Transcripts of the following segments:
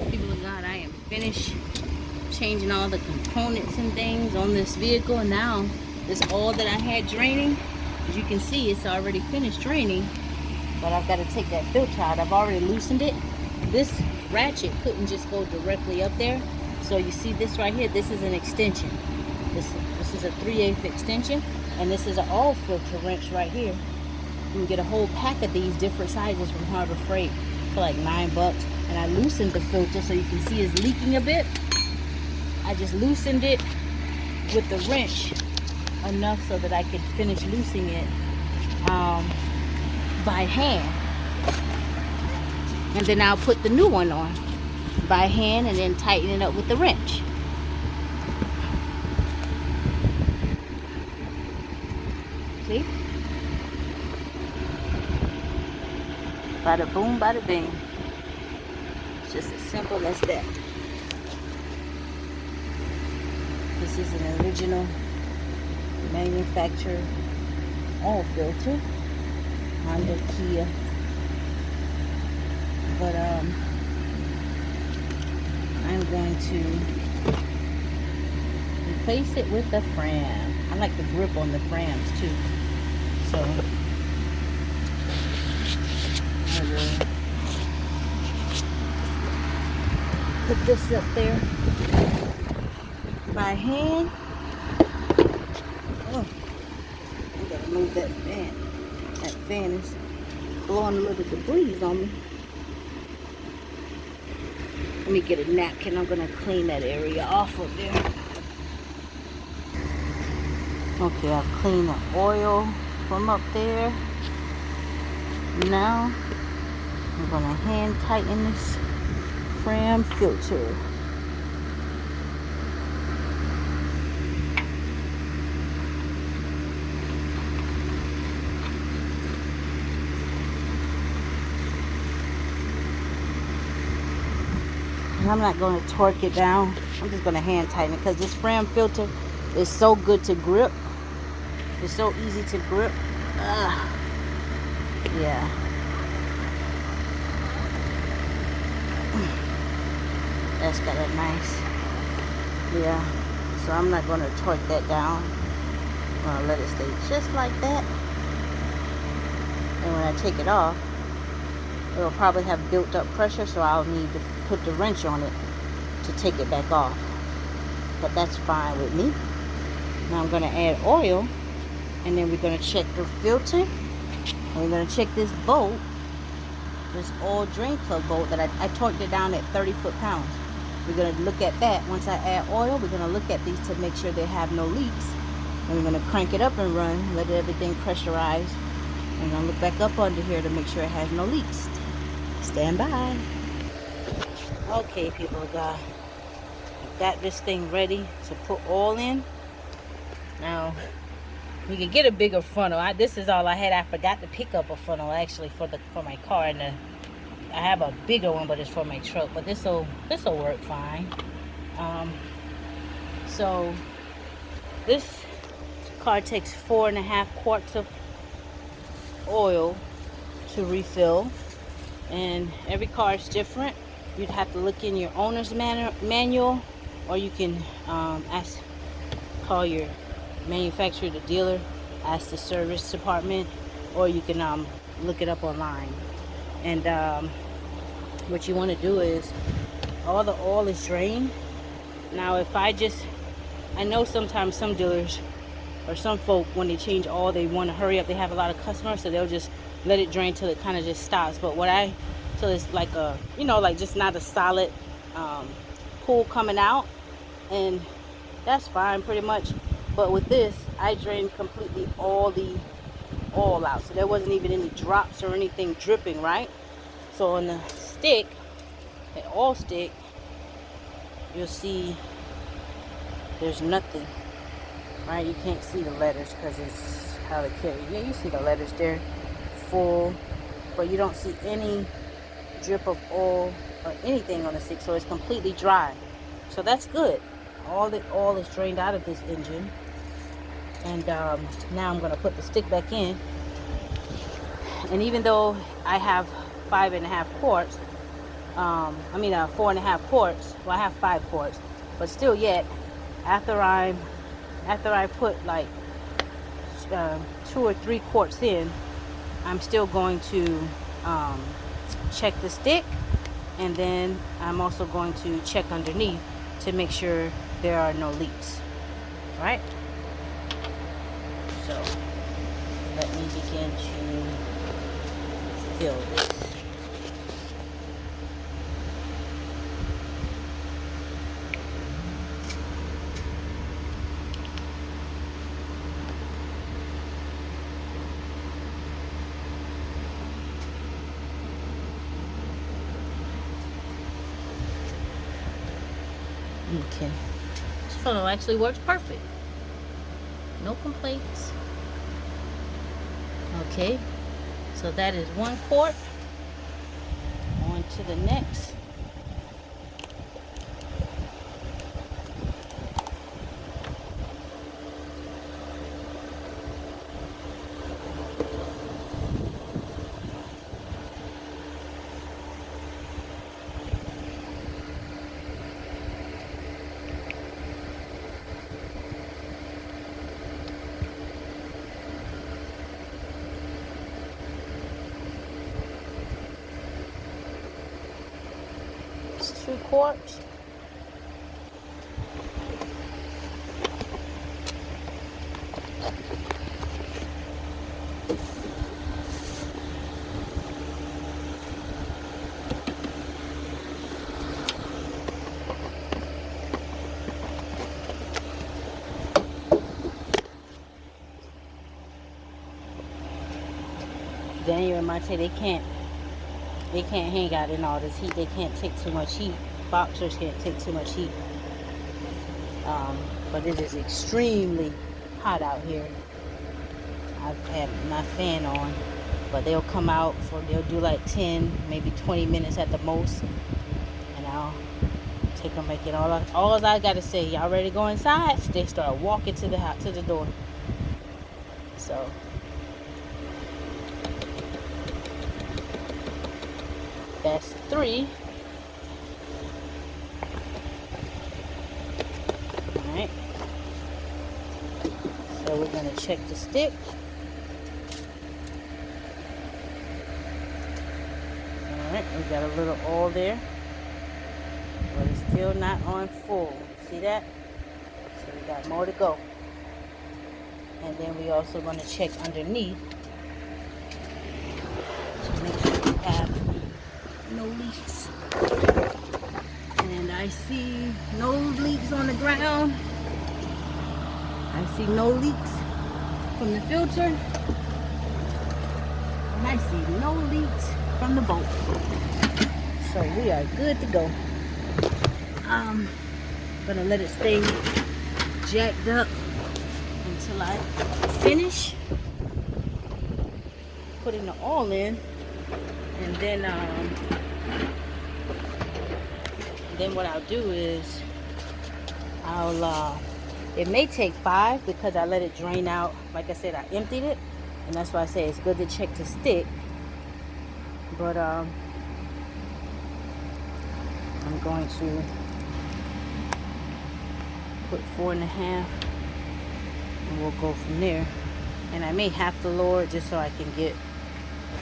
People of God, I am finished changing all the components and things on this vehicle, and now this all that I had draining, as you can see, it's already finished draining, but I've got to take that filter out. I've already loosened it. This ratchet couldn't just go directly up there, so you see this right here, this is an extension. This is a 3/8 extension, and this is an all filter wrench right here. You can get a whole pack of these different sizes from Harbor Freight for like $9. And I loosened the filter so you can see it's leaking a bit. I just loosened it with the wrench enough so that I could finish loosening it by hand. And then I'll put the new one on by hand and then tighten it up with the wrench. See? Bada boom, bada bing. It's just as simple as that. This is an original manufacturer oil filter, Honda, Kia. But I'm going to replace it with the Fram. I like the grip on the Frams too. So I will put this up there by hand. Oh, I gotta move that fan. That fan is blowing a little debris on me. Let me get a napkin. I'm gonna clean that area off of there. Okay, I've cleaned the oil from up there. Now I'm gonna hand tighten this Fram filter. And I'm not going to torque it down. I'm just going to hand tighten it because this Fram filter is so good to grip. It's so easy to grip. Yeah. That's got a nice, yeah. So I'm not going to torque that down. I'm going to let it stay just like that. And when I take it off, it'll probably have built up pressure, so I'll need to put the wrench on it to take it back off. But that's fine with me. Now I'm going to add oil, and then we're going to check the filter, and we're going to check this bolt, this oil drain plug bolt that I torqued it down at 30 foot-pounds. We're going to look at that. Once I add oil, we're going to look at these to make sure they have no leaks. And we're going to crank it up and run, let everything pressurize. And I'm going to look back up under here to make sure it has no leaks. Stand by. Okay, people of God. I've got this thing ready to put oil in. Now, you can get a bigger funnel. This is all I had. I forgot to pick up a funnel actually for my car, and I have a bigger one, but it's for my truck. But this'll work fine. So this car takes 4.5 quarts of oil to refill, and every car is different. You'd have to look in your owner's manual, or you can call your manufacturer, the dealer, ask the service department, or you can look it up online. And what you want to do is, all the oil is drained. Now if I know sometimes some dealers or some folk, when they change oil, they want to hurry up. They have a lot of customers, so they'll just let it drain till it kind of just stops. But till it's like a, like just not a solid pool coming out, and that's fine pretty much. But with this, I drained completely all the oil out, so there wasn't even any drops or anything dripping, right? So on the stick, the oil stick, you'll see there's nothing, right? You can't see the letters because it's how they carry. Yeah, you see the letters there, full, but you don't see any drip of oil or anything on the stick, so it's completely dry. So that's good. All the oil is drained out of this engine. And now I'm going to put the stick back in. And even though I have 5.5 quarts, 4.5 quarts. Well, I have 5 quarts, but still yet, after I put like 2 or 3 quarts in, I'm still going to check the stick, and then I'm also going to check underneath to make sure there are no leaks. Right? So let me begin to fill this. Okay, this funnel actually works perfect. No complaints. Okay, so that is 1 quart. On to the next. It's 2 quarts. Daniel and Monte, they can't hang out in all this heat. They can't take too much heat. Boxers can't take too much heat. But it is extremely hot out here. I've had my fan on, but they'll come out they'll do like 10, maybe 20 minutes at the most, and I'll take them, make it all I gotta say, y'all ready to go inside? They start walking to the door. So that's 3. Alright. So we're going to check the stick. Alright, we got a little oil there. But it's still not on full. See that? So we got more to go. And then we also going to check underneath to make sure we have no leaks. And I see no leaks on the ground. I see no leaks from the filter. And I see no leaks from the bolt. So we are good to go. Gonna let it stay jacked up until I finish putting the oil in. And then what I'll do is it may take 5 because I let it drain out. Like I said, I emptied it, and that's why I say it's good to check the stick. But I'm going to put 4.5, and we'll go from there. And I may have to lower it just so I can get a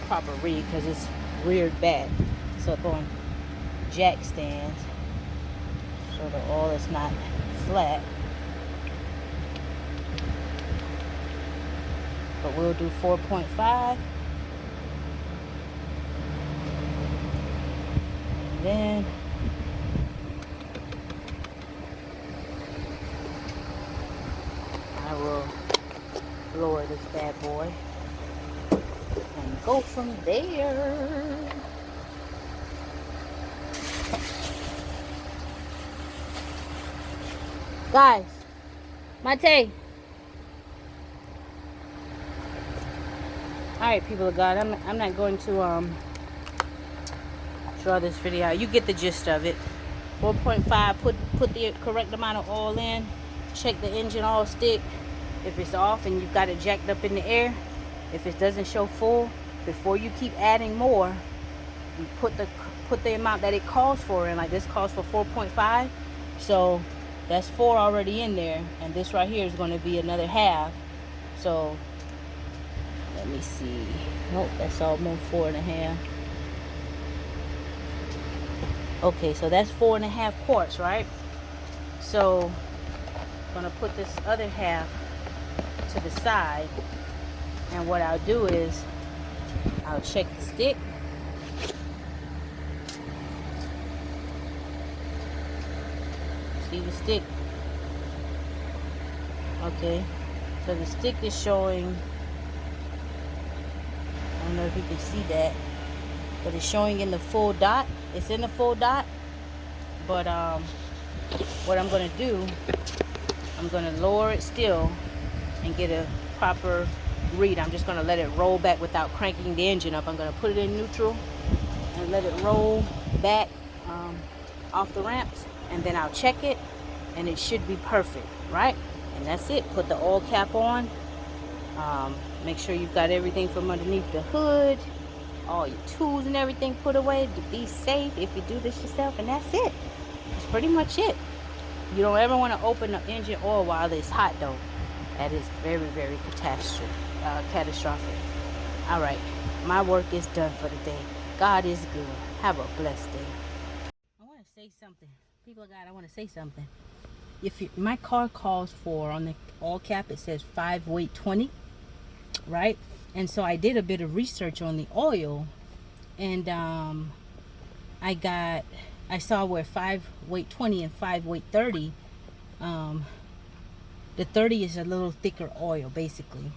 proper read, because it's reared back. So it's on jack stands, so the oil is not flat. But we'll do 4.5. And then I will lower this bad boy and go from there. Guys, Mate. Alright, people of God, I'm not going to draw this video out. You get the gist of it. 4.5, put the correct amount of oil in. Check the engine oil stick. If it's off and you've got it jacked up in the air, if it doesn't show full, before you keep adding more, you put the put the amount that it calls for in. Like this calls for 4.5, so that's 4 already in there, and this right here is going to be another half. So let me see. Nope, that's almost 4.5. Okay, so that's 4.5 quarts, right? So I'm gonna put this other half to the side, and what I'll do is I'll check the stick. See the stick? Okay, so the stick is showing, I don't know if you can see that, but it's showing in the full dot. It's in the full dot, but what I'm gonna do, I'm gonna lower it still and get a proper read. I'm just gonna let it roll back without cranking the engine up. I'm gonna put it in neutral and let it roll back off the ramps, and then I'll check it, and it should be perfect, right? And that's it. Put the oil cap on. Make sure you've got everything from underneath the hood, all your tools and everything put away to be safe if you do this yourself, and that's it. That's pretty much it. You don't ever want to open the engine oil while it's hot though. That is very, very catastrophic. All right, my work is done for the day. God is good. Have a blessed day. I want to say something. People of God, I want to say something. My car calls for, on the all cap, it says 5 weight 20, right? And so I did a bit of research on the oil, and I saw where 5 weight 20 and 5 weight 30. The 30 is a little thicker oil basically,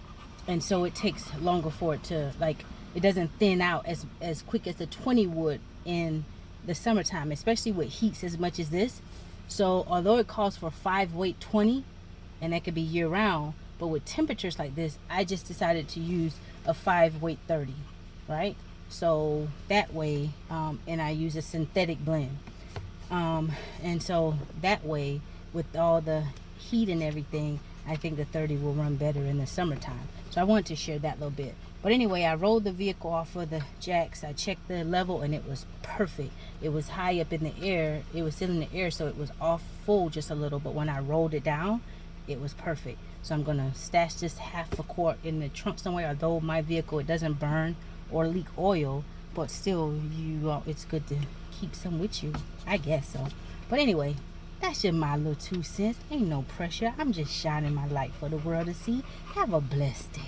and so it takes longer for it to, like, it doesn't thin out as quick as the 20 would in the summertime, especially with heats as much as this. So although it calls for 5 weight 20, and that could be year round, but with temperatures like this, I just decided to use a 5 weight 30, right? So that way, and I use a synthetic blend, and so that way, with all the heat and everything, I think the 30 will run better in the summertime. So I wanted to share that little bit. But anyway, I rolled the vehicle off of the jacks. I checked the level, and it was perfect. It was high up in the air. It was still in the air, so it was off full just a little, but when I rolled it down, it was perfect. So I'm gonna stash this half a quart in the trunk somewhere. Although my vehicle, it doesn't burn or leak oil, but still, it's good to keep some with you, I guess so. But anyway, that's just my little 2 cents. Ain't no pressure. I'm just shining my light for the world to see. Have a blessed day.